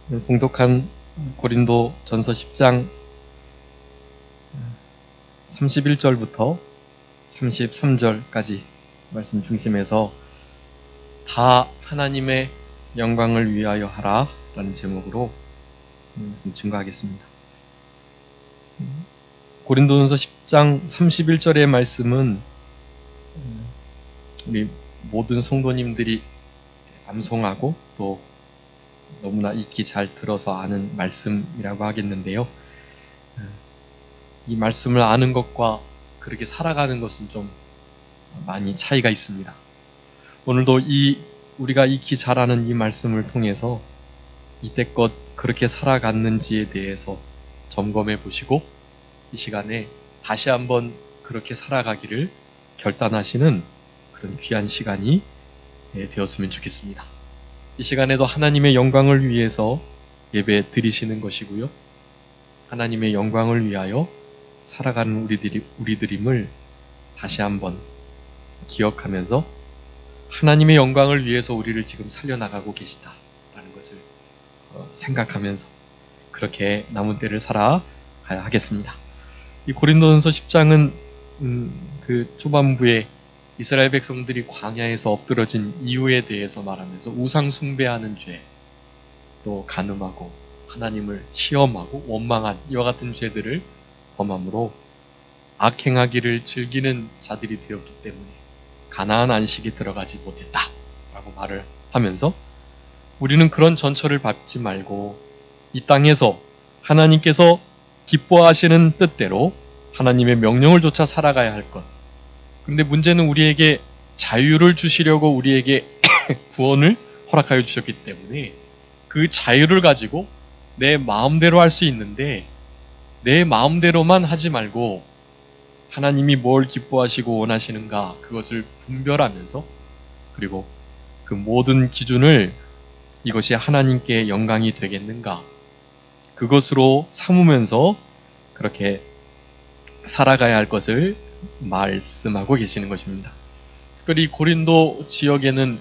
봉독한 고린도 전서 10장 31절부터 33절까지 말씀 중심에서 다 하나님의 영광을 위하여 하라 라는 제목으로 증거하겠습니다. 고린도전서 10장 31절의 말씀은 우리 모든 성도님들이 암송하고 또 너무나 익히 잘 들어서 아는 말씀이라고 하겠는데요. 이 말씀을 아는 것과 그렇게 살아가는 것은 좀 많이 차이가 있습니다. 오늘도 우리가 익히 잘 아는 이 말씀을 통해서 이때껏 그렇게 살아갔는지에 대해서 점검해 보시고 이 시간에 다시 한번 그렇게 살아가기를 결단하시는 그런 귀한 시간이 되었으면 좋겠습니다. 이 시간에도 하나님의 영광을 위해서 예배 드리시는 것이고요. 하나님의 영광을 위하여 살아가는 우리들임을 다시 한번 기억하면서 하나님의 영광을 위해서 우리를 지금 살려나가고 계시다라는 것을 생각하면서 그렇게 남은 때를 살아가야 하겠습니다. 이 고린도전서 10장은 그 초반부에 이스라엘 백성들이 광야에서 엎드러진 이유에 대해서 말하면서 우상 숭배하는 죄, 또 간음하고 하나님을 시험하고 원망한 이와 같은 죄들을 범함으로 악행하기를 즐기는 자들이 되었기 때문에 가나안 안식에 들어가지 못했다라고 말을 하면서 우리는 그런 전철을 밟지 말고 이 땅에서 하나님께서 기뻐하시는 뜻대로 하나님의 명령을 좇아 살아가야 할 것. 근데 문제는 우리에게 자유를 주시려고 우리에게 구원을 허락하여 주셨기 때문에 그 자유를 가지고 내 마음대로 할 수 있는데 내 마음대로만 하지 말고 하나님이 뭘 기뻐하시고 원하시는가 그것을 분별하면서 그리고 그 모든 기준을 이것이 하나님께 영광이 되겠는가 그것으로 삼으면서 그렇게 살아가야 할 것을 말씀하고 계시는 것입니다. 특별히 고린도 지역에는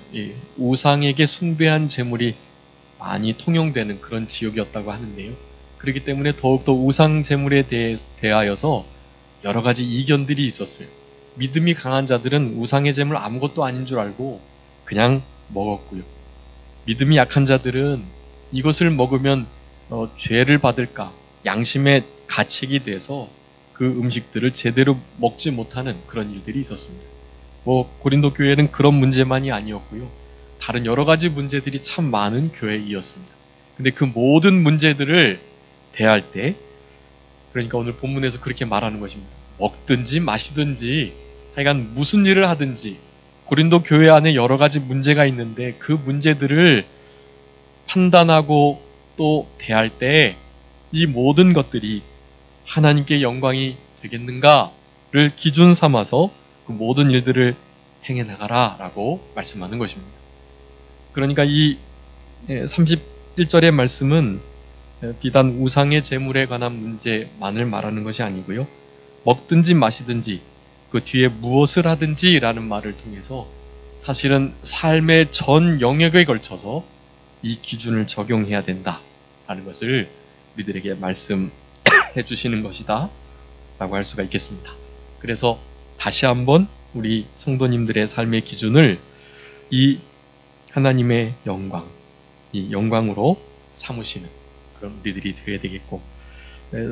우상에게 숭배한 제물이 많이 통용되는 그런 지역이었다고 하는데요. 그렇기 때문에 더욱더 우상 제물에 대하여서 여러 가지 이견들이 있었어요. 믿음이 강한 자들은 우상의 제물 아무것도 아닌 줄 알고 그냥 먹었고요. 믿음이 약한 자들은 이것을 먹으면 죄를 받을까 양심의 가책이 돼서 그 음식들을 제대로 먹지 못하는 그런 일들이 있었습니다. 고린도 교회는 그런 문제만이 아니었고요. 다른 여러 가지 문제들이 참 많은 교회이었습니다. 근데 그 모든 문제들을 대할 때 그러니까 오늘 본문에서 그렇게 말하는 것입니다. 먹든지 마시든지 하여간 무슨 일을 하든지 고린도 교회 안에 여러 가지 문제가 있는데 그 문제들을 판단하고 또 대할 때 이 모든 것들이 하나님께 영광이 되겠는가를 기준 삼아서 그 모든 일들을 행해 나가라 라고 말씀하는 것입니다. 그러니까 이 31절의 말씀은 비단 우상의 제물에 관한 문제만을 말하는 것이 아니고요. 먹든지 마시든지 그 뒤에 무엇을 하든지 라는 말을 통해서 사실은 삶의 전 영역에 걸쳐서 이 기준을 적용해야 된다라는 것을 우리들에게 말씀해 주시는 것이다 라고 할 수가 있겠습니다. 그래서 다시 한번 우리 성도님들의 삶의 기준을 이 하나님의 영광, 이 영광으로 삼으시는 그런 우리들이 되어야 되겠고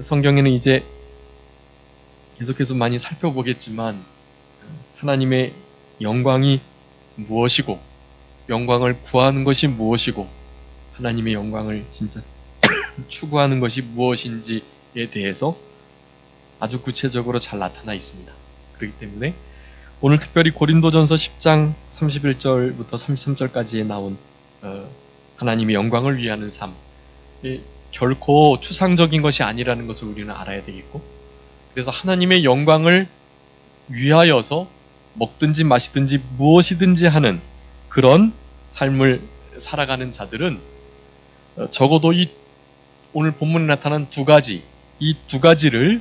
성경에는 이제 계속해서 많이 살펴보겠지만 하나님의 영광이 무엇이고 영광을 구하는 것이 무엇이고 하나님의 영광을 진짜 추구하는 것이 무엇인지에 대해서 아주 구체적으로 잘 나타나 있습니다. 그렇기 때문에 오늘 특별히 고린도전서 10장 31절부터 33절까지에 나온 하나님의 영광을 위하는 삶 결코 추상적인 것이 아니라는 것을 우리는 알아야 되겠고 그래서 하나님의 영광을 위하여서 먹든지 마시든지 무엇이든지 하는 그런 삶을 살아가는 자들은 적어도 오늘 본문에 나타난 이 두 가지를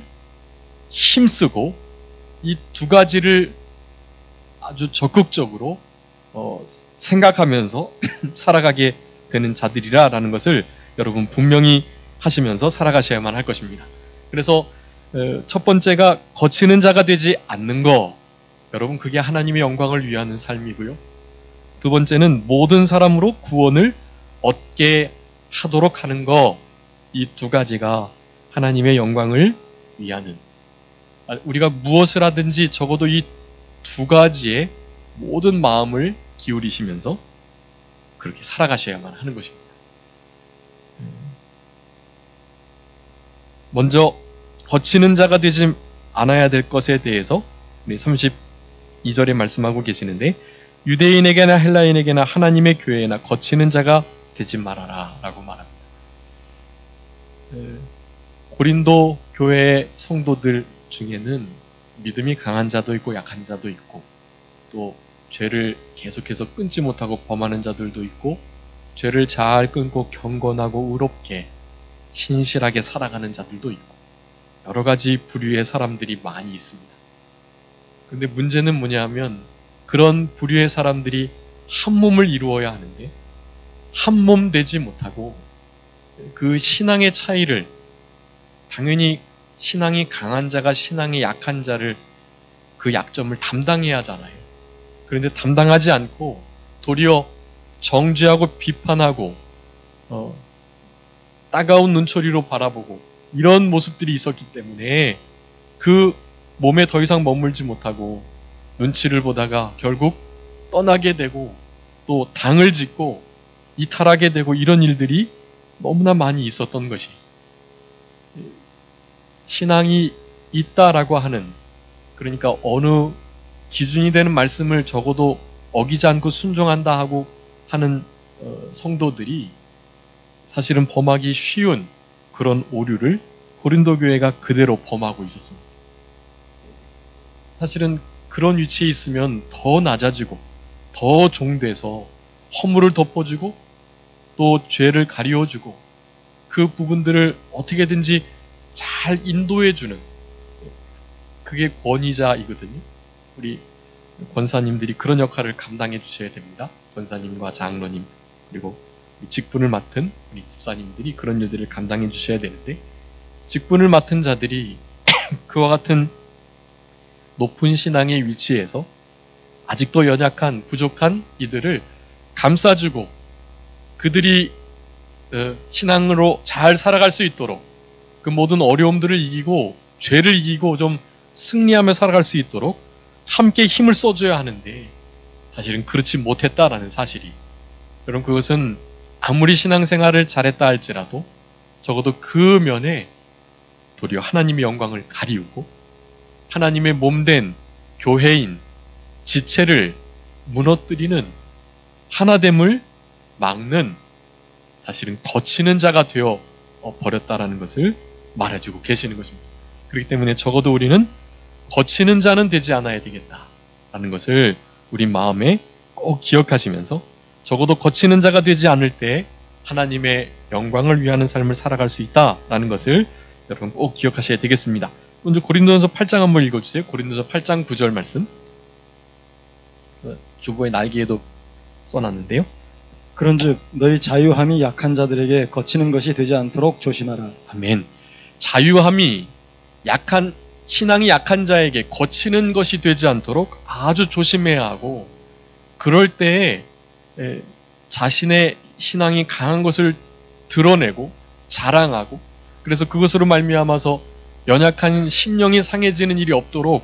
힘쓰고 이 두 가지를 아주 적극적으로 생각하면서 살아가게 되는 자들이라는 것을 여러분 분명히 하시면서 살아가셔야만 할 것입니다. 그래서 첫 번째가 거치는 자가 되지 않는 거. 여러분 그게 하나님의 영광을 위하는 삶이고요. 두 번째는 모든 사람으로 구원을 얻게 하도록 하는 거. 이 두 가지가 하나님의 영광을 위하는, 우리가 무엇을 하든지 적어도 이 두 가지에 모든 마음을 기울이시면서 그렇게 살아가셔야만 하는 것입니다. 먼저 거치는 자가 되지 않아야 될 것에 대해서 우리 32절에 말씀하고 계시는데, 유대인에게나 헬라인에게나 하나님의 교회에나 거치는 자가 되지 말아라 라고 말합니다. 고린도 교회의 성도들 중에는 믿음이 강한 자도 있고 약한 자도 있고, 또 죄를 계속해서 끊지 못하고 범하는 자들도 있고, 죄를 잘 끊고 경건하고 의롭게 신실하게 살아가는 자들도 있고, 여러 가지 부류의 사람들이 많이 있습니다. 근데 문제는 뭐냐면 그런 부류의 사람들이 한 몸을 이루어야 하는데 한 몸 되지 못하고, 그 신앙의 차이를, 당연히 신앙이 강한 자가 신앙이 약한 자를, 그 약점을 담당해야 하잖아요. 그런데 담당하지 않고 도리어 정죄하고 비판하고 따가운 눈초리로 바라보고 이런 모습들이 있었기 때문에 그 몸에 더 이상 머물지 못하고 눈치를 보다가 결국 떠나게 되고 또 당을 짓고 이탈하게 되고, 이런 일들이 너무나 많이 있었던 것이, 신앙이 있다라고 하는, 그러니까 어느 기준이 되는 말씀을 적어도 어기지 않고 순종한다 하고 하는 성도들이 사실은 범하기 쉬운 그런 오류를 고린도 교회가 그대로 범하고 있었습니다. 사실은 그런 위치에 있으면 더 낮아지고 더 종돼서 허물을 덮어주고 또 죄를 가리워주고 그 부분들을 어떻게든지 잘 인도해주는, 그게 권위자이거든요. 우리 권사님들이 그런 역할을 감당해 주셔야 됩니다. 권사님과 장로님, 그리고 직분을 맡은 우리 집사님들이 그런 일들을 감당해 주셔야 되는데, 직분을 맡은 자들이 그와 같은 높은 신앙의 위치에서 아직도 연약한 부족한 이들을 감싸주고 그들이 신앙으로 잘 살아갈 수 있도록, 그 모든 어려움들을 이기고 죄를 이기고 좀 승리하며 살아갈 수 있도록 함께 힘을 써줘야 하는데, 사실은 그렇지 못했다라는 사실이, 여러분 그것은 아무리 신앙생활을 잘했다 할지라도 적어도 그 면에 도리어 하나님의 영광을 가리우고 하나님의 몸된 교회인 지체를 무너뜨리는, 하나됨을 막는, 사실은 거치는 자가 되어 버렸다라는 것을 말해주고 계시는 것입니다. 그렇기 때문에 적어도 우리는 거치는 자는 되지 않아야 되겠다라는 것을 우리 마음에 꼭 기억하시면서, 적어도 거치는 자가 되지 않을 때 하나님의 영광을 위하는 삶을 살아갈 수 있다라는 것을 여러분 꼭 기억하셔야 되겠습니다. 먼저 고린도전서 8장 한번 읽어주세요. 고린도전서 8장 9절 말씀. 주보의 날개에도 써놨는데요. 그런즉 너희 자유함이 약한 자들에게 거치는 것이 되지 않도록 조심하라. 아멘. 자유함이 신앙이 약한 자에게 거치는 것이 되지 않도록 아주 조심해야 하고, 그럴 때에 자신의 신앙이 강한 것을 드러내고 자랑하고, 그래서 그것으로 말미암아서 연약한 심령이 상해지는 일이 없도록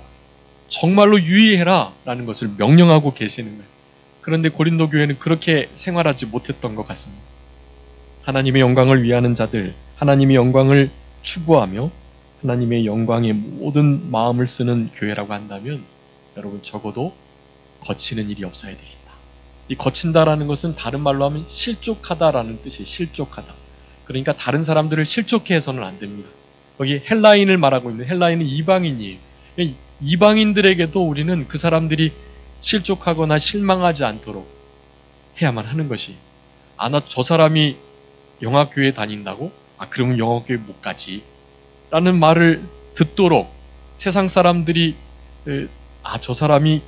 정말로 유의해라 라는 것을 명령하고 계시는 거예요. 그런데 고린도 교회는 그렇게 생활하지 못했던 것 같습니다. 하나님의 영광을 위하는 자들, 하나님의 영광을 추구하며 하나님의 영광에 모든 마음을 쓰는 교회라고 한다면 여러분 적어도 거치는 일이 없어야 되겠다. 이 거친다라는 것은 다른 말로 하면 실족하다라는 뜻이, 실족하다. 그러니까 다른 사람들을 실족해 해서는 안 됩니다. 여기 헬라인을 말하고 있는, 헬라인은 이방인이에요. 이방인들에게도 우리는 그 사람들이 실족하거나 실망하지 않도록 해야만 하는 것이, 나 저 사람이 영화교회 다닌다고? 그러면 영화교회 못 가지 라는 말을 듣도록 세상 사람들이 저 사람이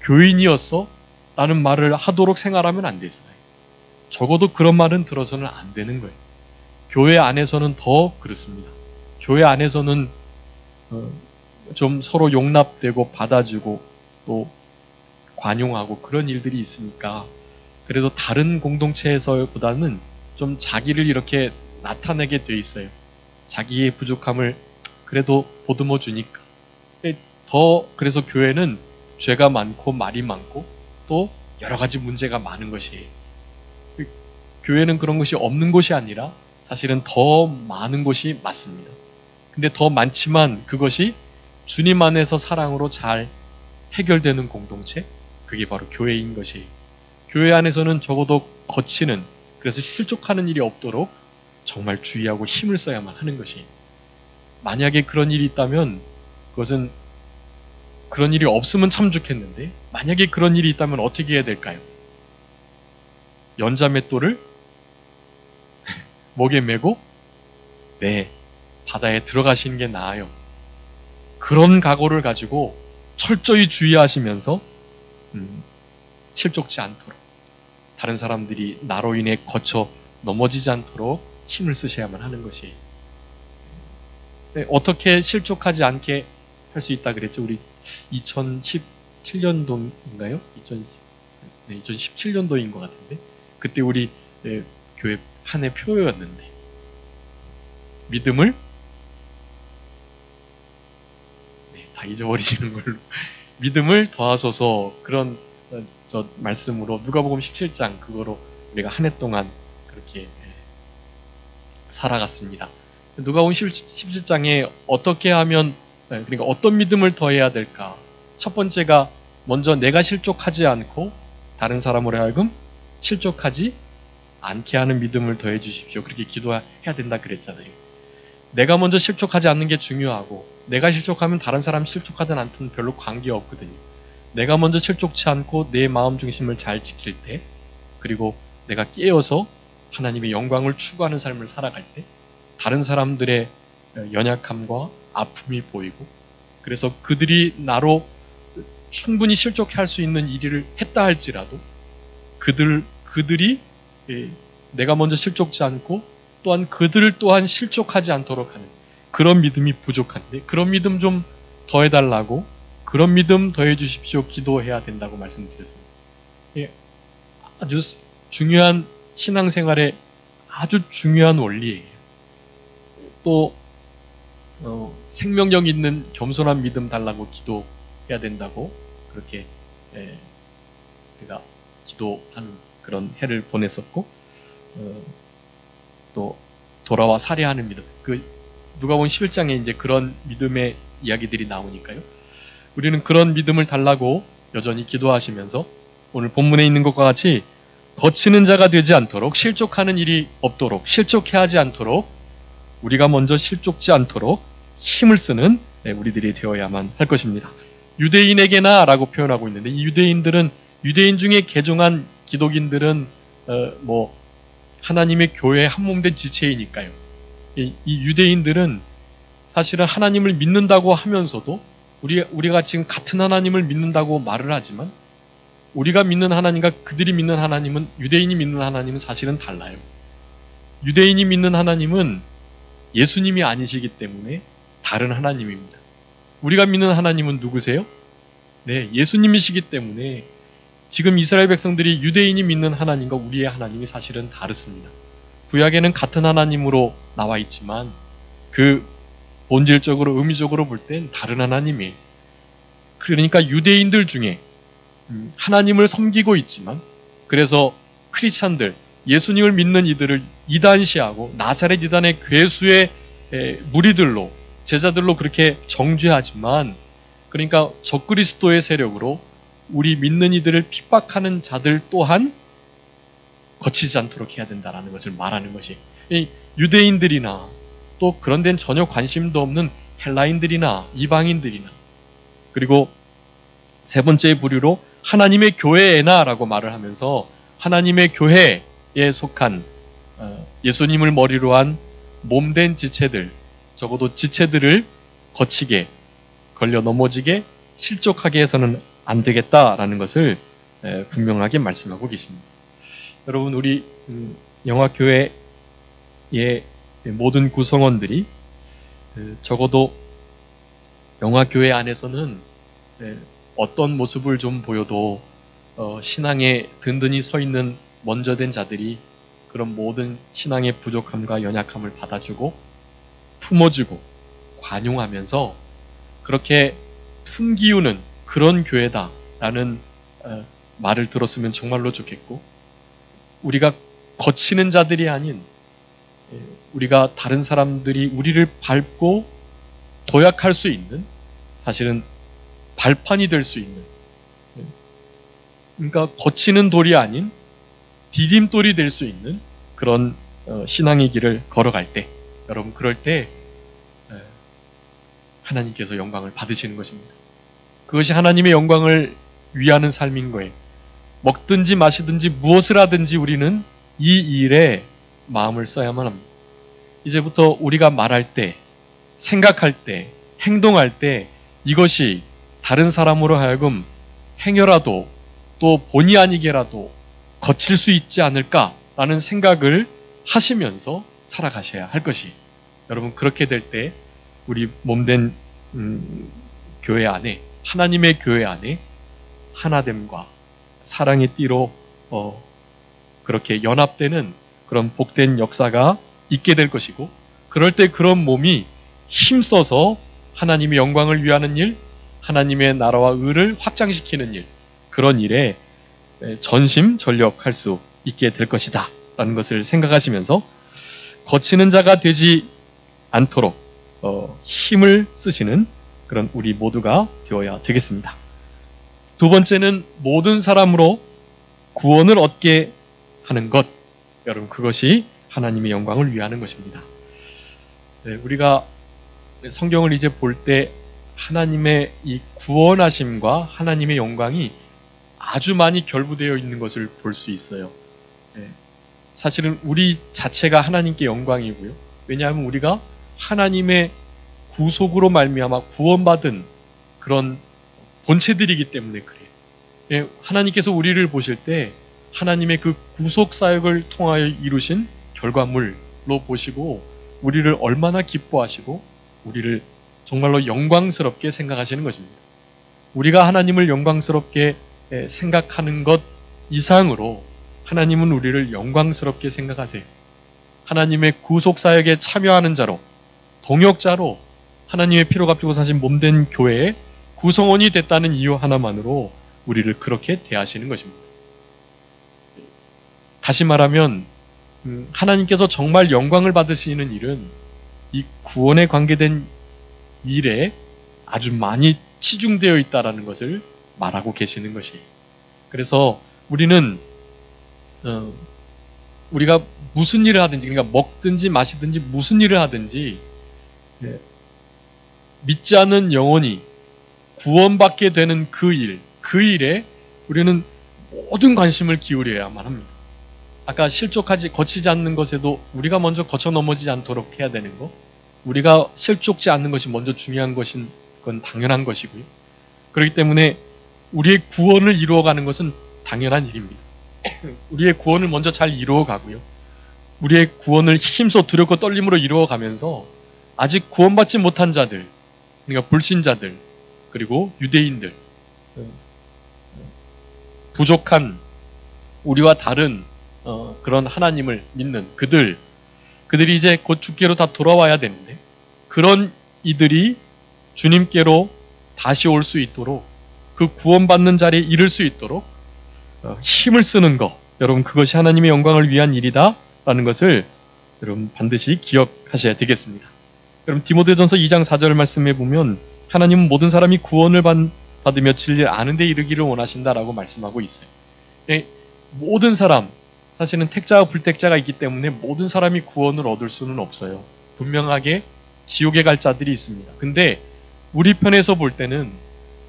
교인이었어? 라는 말을 하도록 생활하면 안 되잖아요. 적어도 그런 말은 들어서는 안 되는 거예요. 교회 안에서는 더 그렇습니다. 교회 안에서는 좀 서로 용납되고 받아주고 또 관용하고 그런 일들이 있으니까 그래도 다른 공동체에서보다는 좀 자기를 이렇게 나타내게 돼 있어요. 자기의 부족함을 그래도 보듬어 주니까. 그래서 교회는 죄가 많고 말이 많고 또 여러 가지 문제가 많은 것이에요. 교회는 그런 것이 없는 곳이 아니라 사실은 더 많은 곳이 맞습니다. 근데 더 많지만 그것이 주님 안에서 사랑으로 잘 해결되는 공동체, 그게 바로 교회인 것이에요. 교회 안에서는 적어도 거치는, 그래서 실족하는 일이 없도록 정말 주의하고 힘을 써야만 하는 것이에요. 만약에 그런 일이 있다면 그것은 그런 일이 없으면 참 좋겠는데 만약에 그런 일이 있다면 어떻게 해야 될까요? 연자맷돌을 목에 메고 바다에 들어가시는 게 나아요. 그런 각오를 가지고 철저히 주의하시면서 실족지 않도록 다른 사람들이 나로 인해 거쳐 넘어지지 않도록 힘을 쓰셔야만 하는 것이에요. 어떻게 실족하지 않게 할 수 있다 그랬죠? 우리 2017년도인가요? 2017년도인 것 같은데 그때 우리 교회 한 해 표였는데 믿음을 다 잊어버리시는 걸로 믿음을 더하소서 그런 말씀으로 누가복음 17장 그거로 우리가 한 해 동안 그렇게 살아갔습니다. 누가복음 17장에 어떻게 하면 그러니까 어떤 믿음을 더해야 될까? 첫 번째가 먼저 내가 실족하지 않고 다른 사람으로 하여금 실족하지 않게 하는 믿음을 더해 주십시오. 그렇게 기도해야 된다 그랬잖아요. 내가 먼저 실족하지 않는 게 중요하고 내가 실족하면 다른 사람 실족하든 않든 별로 관계없거든요. 내가 먼저 실족치 않고 내 마음 중심을 잘 지킬 때 그리고 내가 깨어서 하나님의 영광을 추구하는 삶을 살아갈 때 다른 사람들의 연약함과 아픔이 보이고 그래서 그들이 나로 충분히 실족해 할 수 있는 일을 했다 할지라도 그들이 내가 먼저 실족지 않고 또한 그들 또한 실족하지 않도록 하는 그런 믿음이 부족한데 그런 믿음 좀 더해달라고 그런 믿음 더해 주십시오 기도해야 된다고 말씀드렸습니다. 아주 중요한 신앙생활의 아주 중요한 원리예요. 또 생명력 있는 겸손한 믿음 달라고 기도해야 된다고 그렇게 우리가 기도하는 그런 해를 보냈었고 또 돌아와 살해하는 믿음 누가복음 11장에 이제 그런 믿음의 이야기들이 나오니까요. 우리는 그런 믿음을 달라고 여전히 기도하시면서 오늘 본문에 있는 것과 같이 거치는 자가 되지 않도록 실족하는 일이 없도록 실족해 하지 않도록 우리가 먼저 실족지 않도록 힘을 쓰는 우리들이 되어야만 할 것입니다. 유대인에게나 라고 표현하고 있는데 이 유대인 중에 개종한 기독인들은 하나님의 교회에 한몸된 지체이니까요. 이 유대인들은 사실은 하나님을 믿는다고 하면서도 우리가 지금 같은 하나님을 믿는다고 말을 하지만 우리가 믿는 하나님과 그들이 믿는 하나님은 유대인이 믿는 하나님은 사실은 달라요. 유대인이 믿는 하나님은 예수님이 아니시기 때문에 다른 하나님입니다. 우리가 믿는 하나님은 누구세요? 네, 예수님이시기 때문에 지금 이스라엘 백성들이 유대인이 믿는 하나님과 우리의 하나님이 사실은 다릅니다. 구약에는 같은 하나님으로 나와 있지만 그 본질적으로 의미적으로 볼 땐 다른 하나님이에요. 그러니까 유대인들 중에 하나님을 섬기고 있지만 그래서 크리스찬들 예수님을 믿는 이들을 이단시하고 나사렛 이단의 괴수의 무리들로 제자들로 그렇게 정죄하지만 그러니까 적그리스도의 세력으로 우리 믿는 이들을 핍박하는 자들 또한 거치지 않도록 해야 된다는 것을 말하는 것이 유대인들이나 또 그런 데는 전혀 관심도 없는 헬라인들이나 이방인들이나 그리고 세 번째 부류로 하나님의 교회에나 라고 말을 하면서 하나님의 교회에 속한 예수님을 머리로 한 몸된 지체들 적어도 지체들을 거치게 걸려 넘어지게 실족하게 해서는 안 되겠다라는 것을 분명하게 말씀하고 계십니다. 여러분 우리 영화교회에 모든 구성원들이 적어도 영화교회 안에서는 어떤 모습을 좀 보여도 신앙에 든든히 서 있는 먼저 된 자들이 그런 모든 신앙의 부족함과 연약함을 받아주고 품어주고 관용하면서 그렇게 품기우는 그런 교회다라는 말을 들었으면 정말로 좋겠고, 우리가 거치는 자들이 아닌 우리가 다른 사람들이 우리를 밟고 도약할 수 있는, 사실은 발판이 될 수 있는, 그러니까 거치는 돌이 아닌 디딤돌이 될 수 있는 그런 신앙의 길을 걸어갈 때, 여러분 그럴 때 하나님께서 영광을 받으시는 것입니다. 그것이 하나님의 영광을 위하는 삶인 거예요. 먹든지 마시든지 무엇을 하든지 우리는 이 일에 마음을 써야만 합니다. 이제부터 우리가 말할 때, 생각할 때, 행동할 때 이것이 다른 사람으로 하여금 행여라도 또 본의 아니게라도 거칠 수 있지 않을까라는 생각을 하시면서 살아가셔야 할 것이, 여러분 그렇게 될 때 우리 몸된 교회 안에, 하나님의 교회 안에 하나됨과 사랑의 띠로 그렇게 연합되는 그런 복된 역사가 있게 될 것이고, 그럴 때 그런 몸이 힘써서 하나님의 영광을 위하는 일, 하나님의 나라와 의를 확장시키는 일, 그런 일에 전심전력할 수 있게 될 것이다 라는 것을 생각하시면서 거치는 자가 되지 않도록 힘을 쓰시는 그런 우리 모두가 되어야 되겠습니다. 두 번째는 모든 사람으로 구원을 얻게 하는 것. 여러분 그것이 하나님의 영광을 위하는 것입니다. 우리가 성경을 이제 볼 때 하나님의 이 구원하심과 하나님의 영광이 아주 많이 결부되어 있는 것을 볼 수 있어요. 사실은 우리 자체가 하나님께 영광이고요. 왜냐하면 우리가 하나님의 구속으로 말미암아 구원받은 그런 본체들이기 때문에 그래요. 하나님께서 우리를 보실 때 하나님의 그 구속 사역을 통하여 이루신 결과물로 보시고 우리를 얼마나 기뻐하시고 우리를 정말로 영광스럽게 생각하시는 것입니다. 우리가 하나님을 영광스럽게 생각하는 것 이상으로 하나님은 우리를 영광스럽게 생각하세요. 하나님의 구속 사역에 참여하는 자로, 동역자로 하나님의 피로 값지고 사신 몸된 교회의 구성원이 됐다는 이유 하나만으로 우리를 그렇게 대하시는 것입니다. 다시 말하면 하나님께서 정말 영광을 받으시는 일은 이 구원에 관계된 일에 아주 많이 치중되어 있다는 것을 말하고 계시는 것이에요. 그래서 우리는 우리가 무슨 일을 하든지, 그러니까 먹든지 마시든지 무슨 일을 하든지 믿지 않는 영혼이 구원받게 되는 그 일에 우리는 모든 관심을 기울여야만 합니다. 아까 거치지 않는 것에도 우리가 먼저 거쳐 넘어지지 않도록 해야 되는 거, 우리가 실족지 않는 것이 먼저 중요한 것인 건 당연한 것이고요. 그렇기 때문에 우리의 구원을 이루어가는 것은 당연한 일입니다. 우리의 구원을 먼저 잘 이루어가고요. 우리의 구원을 힘써 두렵고 떨림으로 이루어가면서 아직 구원받지 못한 자들, 그러니까 불신자들, 그리고 유대인들, 부족한 우리와 다른 그런 하나님을 믿는 그들이 이제 곧 주께로 다 돌아와야 되는데, 그런 이들이 주님께로 다시 올 수 있도록, 그 구원받는 자리에 이를 수 있도록 힘을 쓰는 것, 여러분 그것이 하나님의 영광을 위한 일이다 라는 것을 여러분 반드시 기억하셔야 되겠습니다. 여러분 디모데전서 2장 4절 말씀에 보면 하나님은 모든 사람이 구원을 받으며 진리를 아는 데 이르기를 원하신다라고 말씀하고 있어요. 모든 사람, 사실은 택자와 불택자가 있기 때문에 모든 사람이 구원을 얻을 수는 없어요. 분명하게 지옥에 갈 자들이 있습니다. 근데 우리 편에서 볼 때는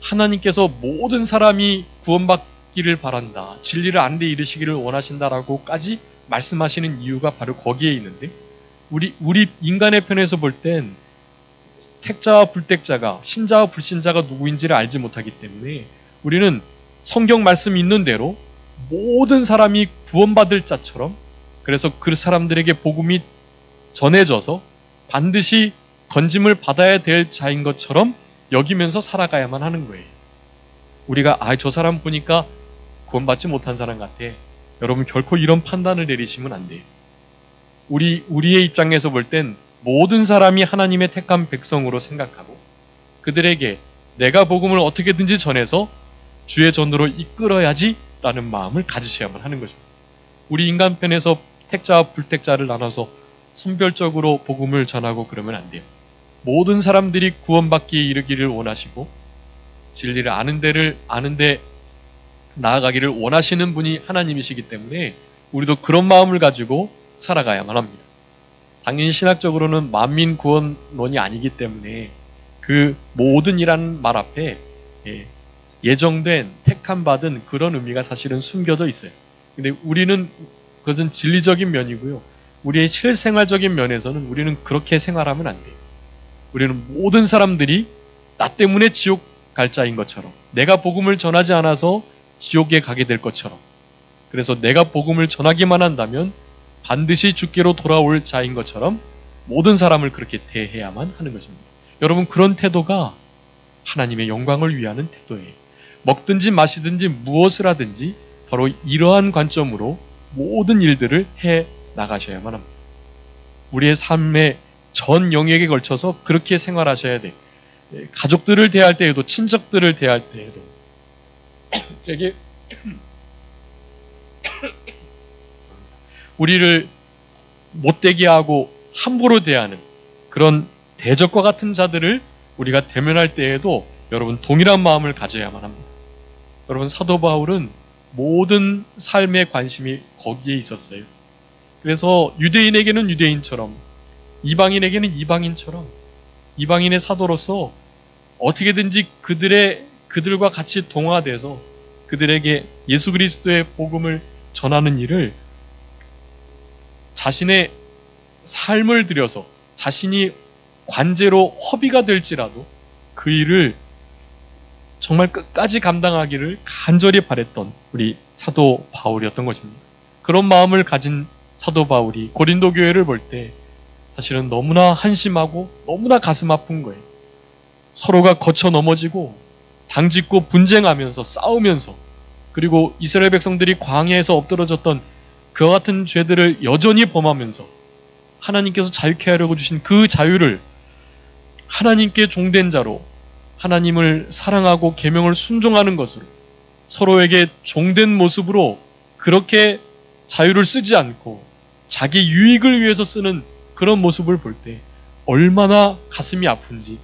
하나님께서 모든 사람이 구원받기를 바란다, 진리를 아는 데 이르시기를 원하신다라고까지 말씀하시는 이유가 바로 거기에 있는데, 우리 인간의 편에서 볼 땐 택자와 불택자가, 신자와 불신자가 누구인지를 알지 못하기 때문에 우리는 성경 말씀이 있는 대로 모든 사람이 구원받을 자처럼, 그래서 그 사람들에게 복음이 전해져서 반드시 건짐을 받아야 될 자인 것처럼 여기면서 살아가야만 하는 거예요. 우리가 저 사람 보니까 구원받지 못한 사람 같아. 여러분 결코 이런 판단을 내리시면 안 돼요. 우리의 입장에서 볼 땐 모든 사람이 하나님의 택한 백성으로 생각하고 그들에게 내가 복음을 어떻게든지 전해서 주의 전도로 이끌어야지 라는 마음을 가지셔야만 하는 거죠. 우리 인간편에서 택자와 불택자를 나눠서 선별적으로 복음을 전하고 그러면 안 돼요. 모든 사람들이 구원받기에 이르기를 원하시고 진리를 아는데 나아가기를 원하시는 분이 하나님이시기 때문에 우리도 그런 마음을 가지고 살아가야만 합니다. 당연히 신학적으로는 만민 구원론이 아니기 때문에 그 모든이라는 말 앞에 예정된 택함 받은 그런 의미가 사실은 숨겨져 있어요. 근데 우리는 그것은 진리적인 면이고요. 우리의 실생활적인 면에서는 우리는 그렇게 생활하면 안 돼요. 우리는 모든 사람들이 나 때문에 지옥 갈 자인 것처럼 내가 복음을 전하지 않아서 지옥에 가게 될 것처럼 그래서 내가 복음을 전하기만 한다면 반드시 죽기로 돌아올 자인 것처럼 모든 사람을 그렇게 대해야만 하는 것입니다. 여러분 그런 태도가 하나님의 영광을 위하는 태도예요. 먹든지 마시든지 무엇을 하든지 바로 이러한 관점으로 모든 일들을 해 나가셔야만 합니다. 우리의 삶의 전 영역에 걸쳐서 그렇게 생활하셔야 돼요. 가족들을 대할 때에도 친척들을 대할 때에도 되게 우리를 못되게 하고 함부로 대하는 그런 대적과 같은 자들을 우리가 대면할 때에도 여러분 동일한 마음을 가져야만 합니다. 여러분 사도 바울은 모든 삶의 관심이 거기에 있었어요. 그래서 유대인에게는 유대인처럼 이방인에게는 이방인처럼 이방인의 사도로서 어떻게든지 그들과 같이 동화돼서 그들에게 예수 그리스도의 복음을 전하는 일을 자신의 삶을 들여서 자신이 관제로 허비가 될지라도 그 일을 정말 끝까지 감당하기를 간절히 바랬던 우리 사도 바울이었던 것입니다. 그런 마음을 가진 사도 바울이 고린도 교회를 볼 때 사실은 너무나 한심하고 너무나 가슴 아픈 거예요. 서로가 거쳐 넘어지고 당짓고 분쟁하면서 싸우면서 그리고 이스라엘 백성들이 광야에서 엎드러졌던 그와 같은 죄들을 여전히 범하면서 하나님께서 자유케 하려고 주신 그 자유를 하나님께 종된 자로 하나님을 사랑하고 계명을 순종하는 것으로 서로에게 종된 모습으로 그렇게 자유를 쓰지 않고 자기 유익을 위해서 쓰는 그런 모습을 볼 때 얼마나 가슴이 아픈지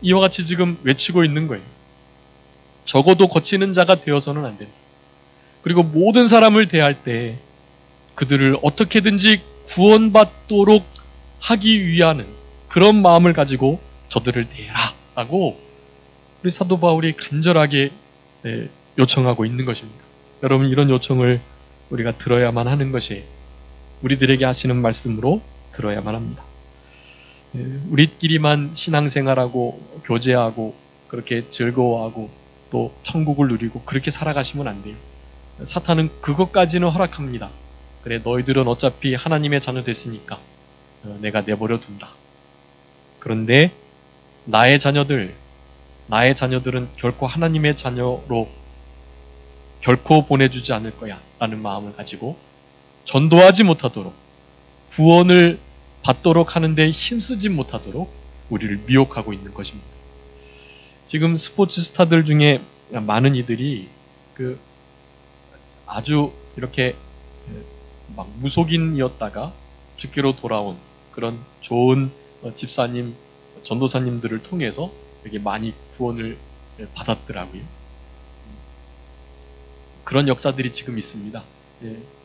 이와 같이 지금 외치고 있는 거예요. 적어도 거치는 자가 되어서는 안 된다. 그리고 모든 사람을 대할 때 그들을 어떻게든지 구원받도록 하기 위하는 그런 마음을 가지고 저들을 대해라 라고 우리 사도 바울이 간절하게 요청하고 있는 것입니다. 여러분 이런 요청을 우리가 들어야만 하는 것이 우리들에게 하시는 말씀으로 들어야만 합니다. 우리끼리만 신앙생활하고 교제하고 그렇게 즐거워하고 또 천국을 누리고 그렇게 살아가시면 안 돼요. 사탄은 그것까지는 허락합니다. 그래 너희들은 어차피 하나님의 자녀 됐으니까 내가 내버려 둔다. 그런데 나의 자녀들은 결코 하나님의 자녀로 결코 보내주지 않을 거야 라는 마음을 가지고 전도하지 못하도록 구원을 받도록 하는데 힘쓰지 못하도록 우리를 미혹하고 있는 것입니다. 지금 스포츠 스타들 중에 많은 이들이 아주 이렇게 막 무속인이었다가 죽기로 돌아온 그런 좋은 집사님, 전도사님들을 통해서 되게 많이 구원을 받았더라고요. 그런 역사들이 지금 있습니다.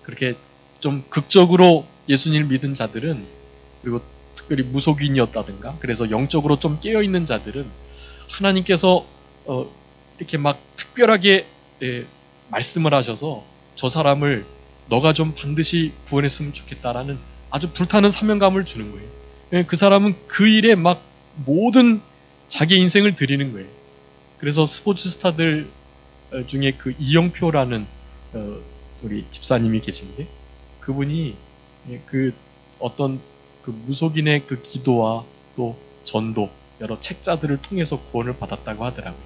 그렇게 좀 극적으로 예수님을 믿은 자들은 그리고 특별히 무속인이었다든가 그래서 영적으로 좀 깨어있는 자들은 하나님께서 이렇게 막 특별하게 말씀을 하셔서 저 사람을 너가 좀 반드시 구원했으면 좋겠다라는 아주 불타는 사명감을 주는 거예요. 그 사람은 그 일에 막 모든 자기 인생을 드리는 거예요. 그래서 스포츠 스타들 중에 그 이영표라는 우리 집사님이 계신데 그분이 그 어떤 그 무속인의 그 기도와 또 전도, 여러 책자들을 통해서 구원을 받았다고 하더라고요.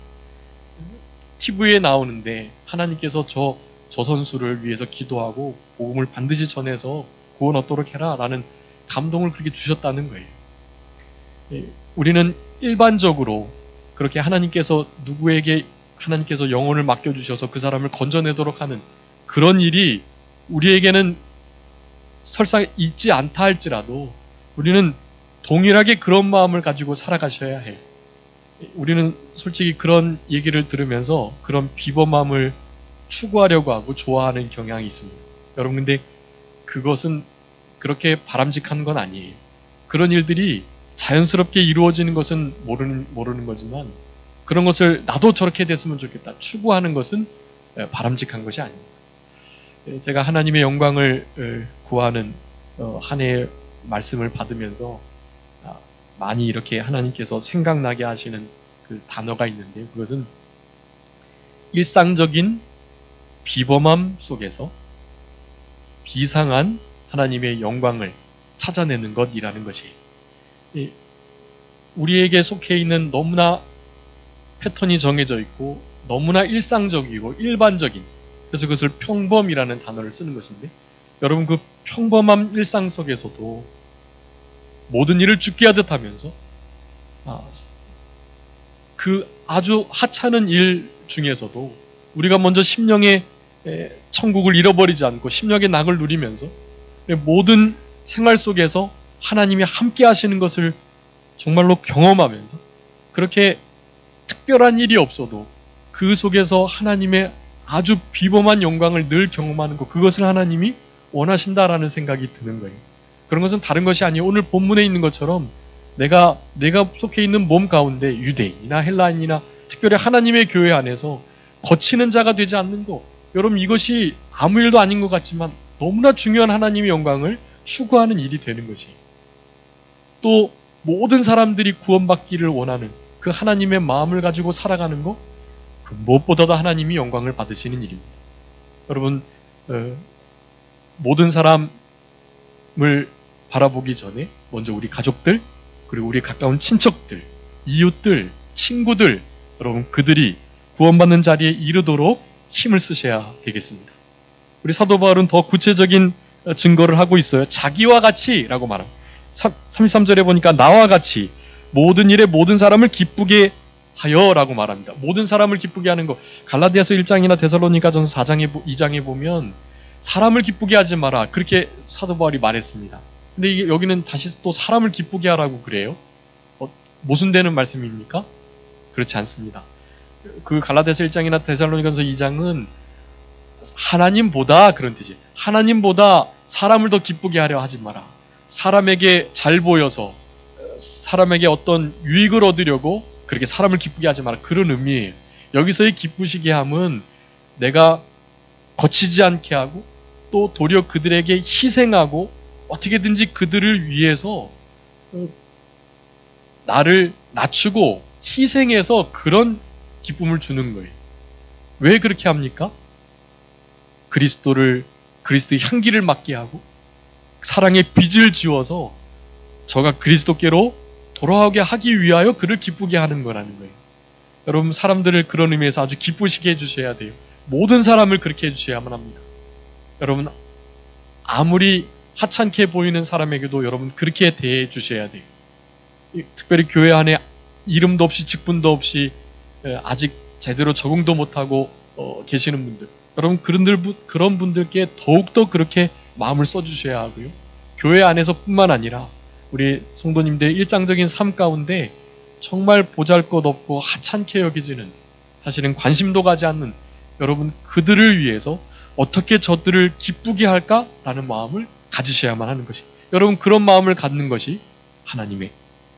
TV에 나오는데 하나님께서 저 선수를 위해서 기도하고 복음을 반드시 전해서 구원 얻도록 해라 라는 감동을 그렇게 주셨다는 거예요. 우리는 일반적으로 그렇게 하나님께서 누구에게 하나님께서 영혼을 맡겨주셔서 그 사람을 건져내도록 하는 그런 일이 우리에게는 설사 있지 않다 할지라도 우리는 동일하게 그런 마음을 가지고 살아가셔야 해요. 우리는 솔직히 그런 얘기를 들으면서 그런 비범함을 추구하려고 하고 좋아하는 경향이 있습니다. 여러분, 근데 그것은 그렇게 바람직한 건 아니에요. 그런 일들이 자연스럽게 이루어지는 것은 모르는 거지만 그런 것을 나도 저렇게 됐으면 좋겠다 추구하는 것은 바람직한 것이 아닙니다. 제가 하나님의 영광을 구하는 한 해의 말씀을 받으면서 많이 이렇게 하나님께서 생각나게 하시는 그 단어가 있는데, 그것은 일상적인 비범함 속에서 비상한 하나님의 영광을 찾아내는 것이라는 것이에요. 우리에게 속해 있는 너무나 패턴이 정해져 있고 너무나 일상적이고 일반적인, 그래서 그것을 평범이라는 단어를 쓰는 것인데, 여러분 그 평범한 일상 속에서도 모든 일을 죽게 하듯 하면서 그 아주 하찮은 일 중에서도 우리가 먼저 심령의 천국을 잃어버리지 않고 심령의 낙을 누리면서 모든 생활 속에서 하나님이 함께 하시는 것을 정말로 경험하면서 그렇게 특별한 일이 없어도 그 속에서 하나님의 아주 비범한 영광을 늘 경험하는 것, 그것을 하나님이 원하신다라는 생각이 드는 거예요. 그런 것은 다른 것이 아니에요. 오늘 본문에 있는 것처럼 내가 속해 있는 몸 가운데 유대인이나 헬라인이나 특별히 하나님의 교회 안에서 거치는 자가 되지 않는 것, 여러분 이것이 아무 일도 아닌 것 같지만 너무나 중요한 하나님의 영광을 추구하는 일이 되는 것이에요. 또 모든 사람들이 구원받기를 원하는 그 하나님의 마음을 가지고 살아가는 것, 그 무엇보다도 하나님이 영광을 받으시는 일입니다. 여러분, 모든 사람을 바라보기 전에 먼저 우리 가족들, 그리고 우리 가까운 친척들, 이웃들, 친구들, 여러분 그들이 구원받는 자리에 이르도록 힘을 쓰셔야 되겠습니다. 우리 사도 바울은 더 구체적인 증거를 하고 있어요. 자기와 같이 라고 말합니다. 33절에 보니까 나와 같이 모든 일에 모든 사람을 기쁘게 하여 라고 말합니다. 모든 사람을 기쁘게 하는 것, 갈라디아서 1장이나 데살로니가전서 2장에 보면 사람을 기쁘게 하지 마라, 그렇게 사도 바울이 말했습니다. 근데 여기는 다시 또 사람을 기쁘게 하라고 그래요. 모순되는 말씀입니까? 그렇지 않습니다. 그 갈라디아서 1장이나 데살로니가전서 2장은 하나님보다, 그런 뜻이에요. 하나님보다 사람을 더 기쁘게 하려 하지 마라. 사람에게 잘 보여서 사람에게 어떤 유익을 얻으려고 그렇게 사람을 기쁘게 하지 마라, 그런 의미예요. 여기서의 기쁘시게 함은 내가 거치지 않게 하고 또 도리어 그들에게 희생하고 어떻게든지 그들을 위해서 나를 낮추고 희생해서 그런 기쁨을 주는 거예요. 왜 그렇게 합니까? 그리스도의 향기를 맡게 하고 사랑의 빚을 지워서 저가 그리스도께로 돌아오게 하기 위하여 그를 기쁘게 하는 거라는 거예요. 여러분, 사람들을 그런 의미에서 아주 기쁘시게 해주셔야 돼요. 모든 사람을 그렇게 해주셔야만 합니다. 여러분, 아무리 하찮게 보이는 사람에게도 여러분 그렇게 대해 주셔야 돼요. 특별히 교회 안에 이름도 없이 직분도 없이 아직 제대로 적응도 못하고 계시는 분들, 여러분 그런 분들께 더욱더 그렇게 마음을 써주셔야 하고요. 교회 안에서 뿐만 아니라 우리 성도님들의 일상적인 삶 가운데 정말 보잘것없고 하찮게 여겨지는, 사실은 관심도 가지 않는 여러분 그들을 위해서 어떻게 저들을 기쁘게 할까라는 마음을 가지셔야만 하는 것이, 여러분 그런 마음을 갖는 것이 하나님의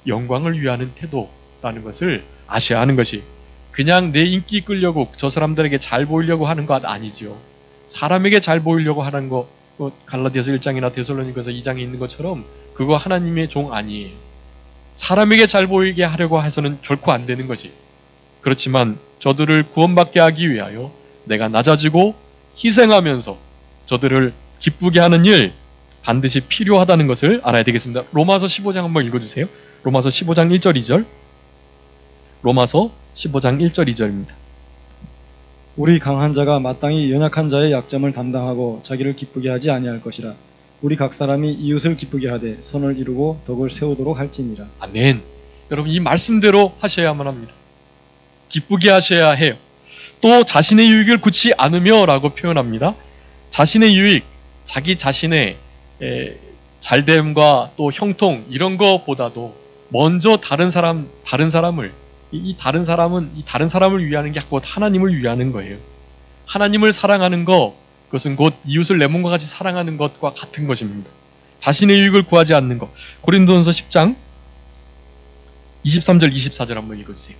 영광을 위하는 태도라는 것을 아셔야 하는 것이, 그냥 내 인기 끌려고 저 사람들에게 잘 보이려고 하는 것 아니죠. 사람에게 잘 보이려고 하는 거, 갈라디아서 1장이나 데살로니가서 2장에 있는 것처럼 그거 하나님의 종 아니에요. 사람에게 잘 보이게 하려고 해서는 결코 안 되는 거지. 그렇지만 저들을 구원받게 하기 위하여 내가 낮아지고 희생하면서 저들을 기쁘게 하는 일, 반드시 필요하다는 것을 알아야 되겠습니다. 로마서 15장 한번 읽어주세요. 로마서 15장 1절 2절. 로마서 15장 1절 2절입니다. 우리 강한 자가 마땅히 연약한 자의 약점을 담당하고 자기를 기쁘게 하지 아니할 것이라. 우리 각 사람이 이웃을 기쁘게 하되 선을 이루고 덕을 세우도록 할지니라. 아멘. 여러분 이 말씀대로 하셔야만 합니다. 기쁘게 하셔야 해요. 또 자신의 유익을 굳지 않으며 라고 표현합니다. 자신의 유익, 자기 자신의 잘됨과 또 형통 이런 것보다도 먼저 다른 사람을 이 다른 사람을 위하는 게 곧 하나님을 위하는 거예요. 하나님을 사랑하는 것, 그것은 곧 이웃을 내 몸과 같이 사랑하는 것과 같은 것입니다. 자신의 유익을 구하지 않는 것. 고린도전서 10장 23절 24절 한번 읽어주세요.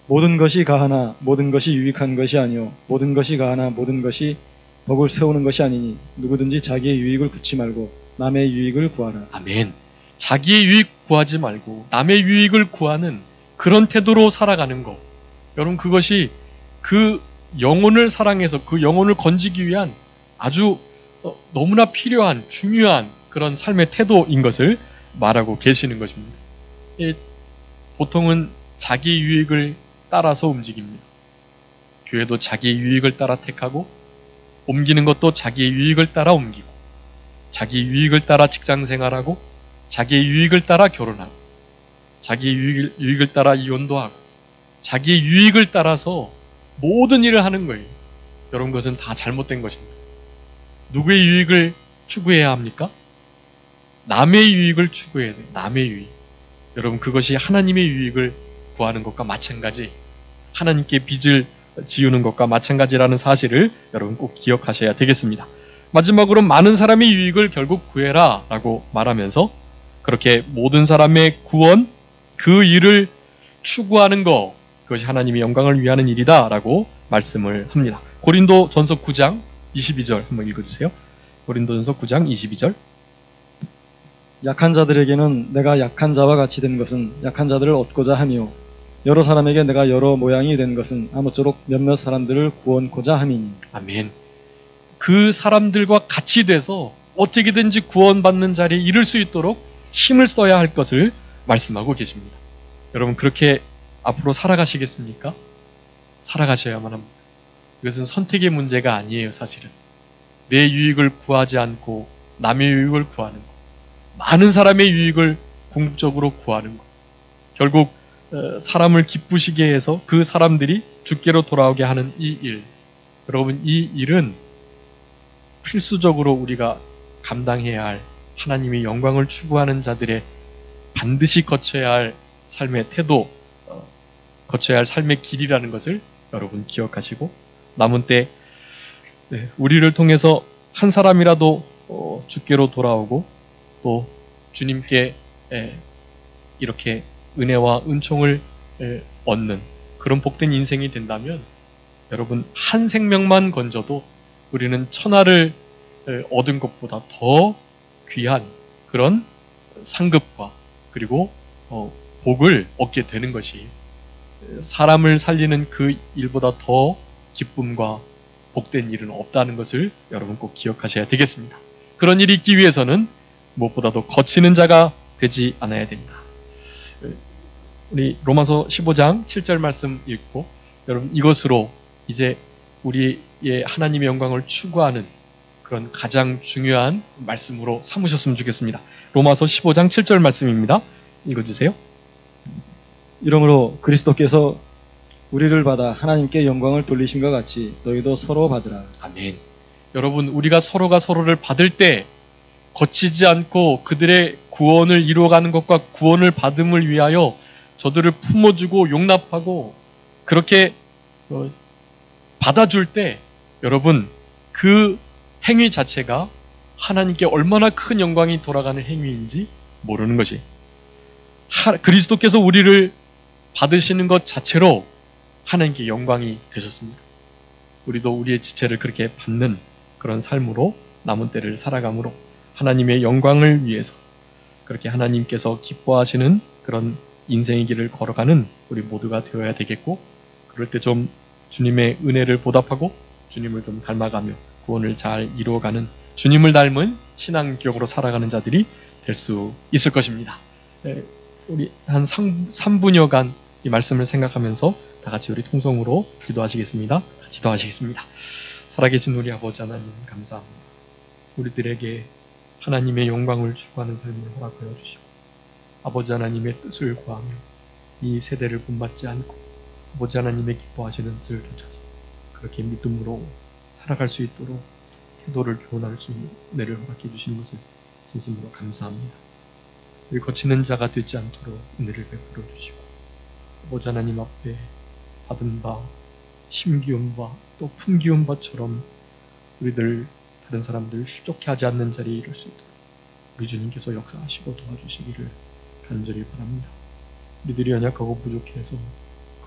모든 것이 가하나 모든 것이 유익한 것이 아니요 모든 것이 가하나 모든 것이 덕을 세우는 것이 아니니 누구든지 자기의 유익을 굳지 말고 남의 유익을 구하라. 아멘. 자기의 유익 구하지 말고 남의 유익을 구하는 그런 태도로 살아가는 것. 여러분 그것이 그 영혼을 사랑해서 그 영혼을 건지기 위한 아주 너무나 필요한 중요한 그런 삶의 태도인 것을 말하고 계시는 것입니다. 보통은 자기 유익을 따라서 움직입니다. 교회도 자기 유익을 따라 택하고 옮기는 것도 자기의 유익을 따라 옮기고 자기 유익을 따라 직장생활하고 자기의 유익을 따라 결혼하고 자기의 유익을 따라 이혼도 하고 자기의 유익을 따라서 모든 일을 하는 거예요. 여러분 그것은 다 잘못된 것입니다. 누구의 유익을 추구해야 합니까? 남의 유익을 추구해야 돼요. 남의 유익. 여러분 그것이 하나님의 유익을 구하는 것과 마찬가지, 하나님께 빚을 지우는 것과 마찬가지라는 사실을 여러분 꼭 기억하셔야 되겠습니다. 마지막으로 많은 사람의 유익을 결국 구해라 라고 말하면서 그렇게 모든 사람의 구원, 그 일을 추구하는 것, 그것이 하나님의 영광을 위하는 일이다 라고 말씀을 합니다. 고린도전서 9장 22절 한번 읽어주세요. 고린도전서 9장 22절. 약한 자들에게는 내가 약한 자와 같이 된 것은 약한 자들을 얻고자 하며 여러 사람에게 내가 여러 모양이 된 것은 아무쪼록 몇몇 사람들을 구원코자 함이니. 아멘. 그 사람들과 같이 돼서 어떻게든지 구원받는 자리에 이를 수 있도록 힘을 써야 할 것을 말씀하고 계십니다. 여러분 그렇게 앞으로 살아가시겠습니까? 살아가셔야만 합니다. 이것은 선택의 문제가 아니에요. 사실은 내 유익을 구하지 않고 남의 유익을 구하는 것, 많은 사람의 유익을 궁극적으로 구하는 것, 결국 사람을 기쁘시게 해서 그 사람들이 주께로 돌아오게 하는 이 일, 여러분 이 일은 필수적으로 우리가 감당해야 할 하나님의 영광을 추구하는 자들의 반드시 거쳐야 할 삶의 태도, 거쳐야 할 삶의 길이라는 것을 여러분 기억하시고 남은 때 우리를 통해서 한 사람이라도 주께로 돌아오고 또 주님께 이렇게 은혜와 은총을 얻는 그런 복된 인생이 된다면 여러분 한 생명만 건져도 우리는 천하를 얻은 것보다 더 귀한 그런 상급과 그리고 복을 얻게 되는 것이 사람을 살리는 그 일보다 더 기쁨과 복된 일은 없다는 것을 여러분 꼭 기억하셔야 되겠습니다. 그런 일이 있기 위해서는 무엇보다도 거치는 자가 되지 않아야 됩니다. 우리 로마서 15장 7절 말씀 읽고 여러분 이것으로 이제 우리의 하나님의 영광을 추구하는 그런 가장 중요한 말씀으로 삼으셨으면 좋겠습니다. 로마서 15장 7절 말씀입니다. 읽어주세요. 이러므로 그리스도께서 우리를 받아 하나님께 영광을 돌리신 것 같이 너희도 서로 받으라. 아멘. 여러분 우리가 서로가 서로를 받을 때 거치지 않고 그들의 구원을 이루어가는 것과 구원을 받음을 위하여 저들을 품어주고 용납하고 그렇게 받아줄 때 여러분 그 행위 자체가 하나님께 얼마나 큰 영광이 돌아가는 행위인지 모르는 것이 그리스도께서 우리를 받으시는 것 자체로 하나님께 영광이 되셨습니다. 우리도 우리의 지체를 그렇게 받는 그런 삶으로 남은 때를 살아감으로 하나님의 영광을 위해서 그렇게 하나님께서 기뻐하시는 그런 인생의 길을 걸어가는 우리 모두가 되어야 되겠고 그럴 때 좀 주님의 은혜를 보답하고 주님을 좀 닮아가며 구원을 잘 이루어가는 주님을 닮은 신앙격으로 살아가는 자들이 될 수 있을 것입니다. 우리 한 3분여간 이 말씀을 생각하면서 다 같이 우리 통성으로 기도하시겠습니다. 기도하시겠습니다. 살아계신 우리 아버지 하나님 감사합니다. 우리들에게 하나님의 영광을 추구하는 삶을 허락하여 주시고 아버지 하나님의 뜻을 구하며 이 세대를 본받지 않고 아버지 하나님의 기뻐하시는 뜻을 쫓아서 그렇게 믿음으로 살아갈 수 있도록 태도를 교훈할 수 있는 은혜를 허락해 주시는 것을 진심으로 감사합니다. 우리 거치는 자가 되지 않도록 은혜를 베풀어 주시고 아버지 하나님 앞에 받은 바 심기운 바 또 품기운 바처럼 우리들 다른 사람들 실족해 하지 않는 자리에 이룰 수 있도록 우리 주님께서 역사하시고 도와주시기를 간절히 바랍니다. 우리들이 연약하고 부족해서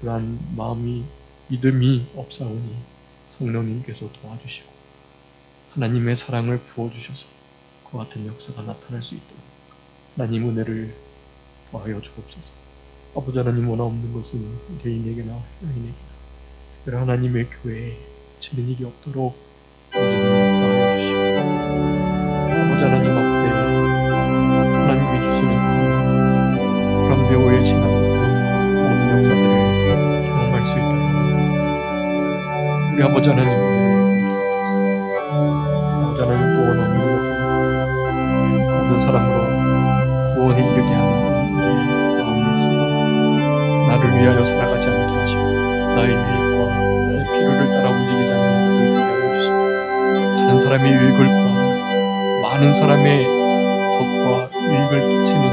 그러한 마음이 믿음이 없사오니 성령님께서 도와주시고 하나님의 사랑을 부어주셔서 그와 같은 역사가 나타날 수 있도록 하나님 은혜를 더하여 주옵소서. 아버지 하나님 원하 없는 것은 개인에게나 여인에게나 특별히 하나님의 교회에 치는 일이 없도록 우리를 역사하여 주시고 아버지 하나님 앞에 하나님이 주시는 그런 배우의 신앙 모든 역사들을 경험할 수 있도록 우리 아버지 하나님 아버지 하나님 또 원하는 것은 모든 사람으로 구원에 이르게 하는 마음이 있습니다. 나를 위하여 살아가지 않게 하시고 나의 유익과 나의 필요를 따라 움직이지 않는 자들 되게 하여 주시고 다른 사람의 유익을 많은 사람의 덕과 유익을 끼치는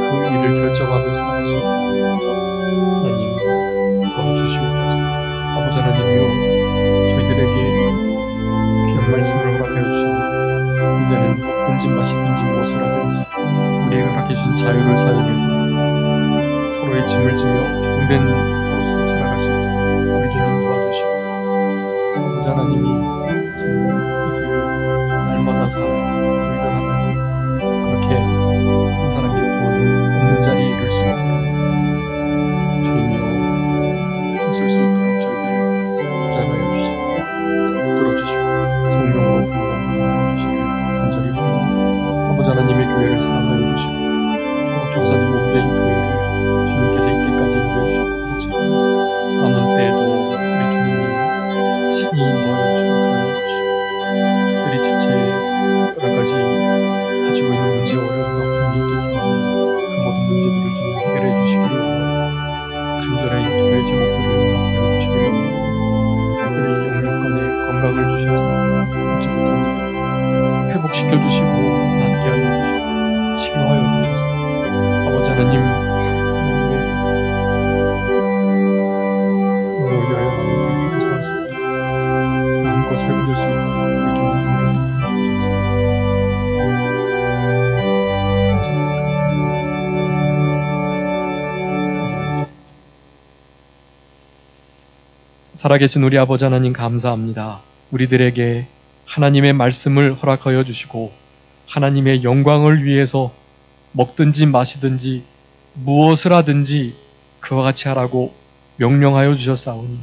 그 일을 결정하며 살아갈 수 있도록 하나님 도와주시옵소서. 아버지 하나님이여 저희들에게 귀한 말씀을 허락하여 주시니 이제는 먹든지 마시든지 무엇을 하든지 우리에게 허락해 주신 자유를 사용해서 서로의 짐을 지며 동된 서로서 살아갈 수 있도록 우리 주님 도와주시고 아버지 하나님이 날마다 불변하면서 그렇게 한 사람이 구원을 얻는 자리에 이룰 수 있도록 주님이여 있을 수 있도록 저희들을 주장하여 주시고 붙들어 주시고 성령으로 부어주시기를 간절히 바랍니다. 아버지 하나님의 교회를 사랑하여 주시고 교사지 못된 교회를 주님께서 이때까지 인도해 주셨던 것처럼 남은 때에도 우리 주님이 친히 인도하여 주시고 특별히 지체에 여러 가지 가지고 있는 문제와 어려움과 고민이 있겠으나 그 모든 문제들을 주님 해결해 주시기를 원하고 간절히 교회 제목들을 답하여 주시기를 원하고 특별히 영육간에 건강을 주셔서 잊지 못한 일 회복시켜 주시고 낫게 하여 주시고 치료하여 주셔서 아버지 하나님 의여여 감사할 수 있도록 마음껏 살게 될 수 있도록 우리 주님 살아계신 우리 아버지 하나님 감사합니다. 우리들에게 하나님의 말씀을 허락하여 주시고 하나님의 영광을 위해서 먹든지 마시든지 무엇을 하든지 그와 같이 하라고 명령하여 주셨사오니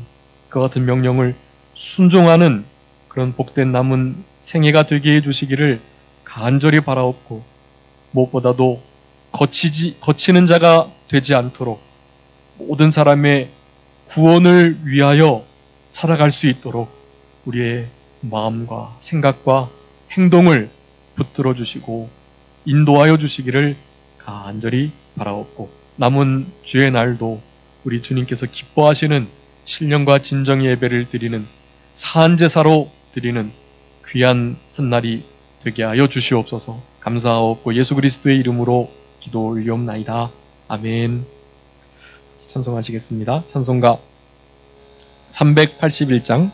그와 같은 명령을 순종하는 그런 복된 남은 생애가 되게 해주시기를 간절히 바라옵고 무엇보다도 거치는 자가 되지 않도록 모든 사람의 구원을 위하여 살아갈 수 있도록 우리의 마음과 생각과 행동을 붙들어 주시고 인도하여 주시기를 간절히 바라옵고 남은 주의 날도 우리 주님께서 기뻐하시는 신령과 진정의 예배를 드리는 사한제사로 드리는 귀한 한 날이 되게 하여 주시옵소서. 감사하옵고 예수 그리스도의 이름으로 기도 올리옵나이다. 아멘. 찬송하시겠습니다. 찬송가 381장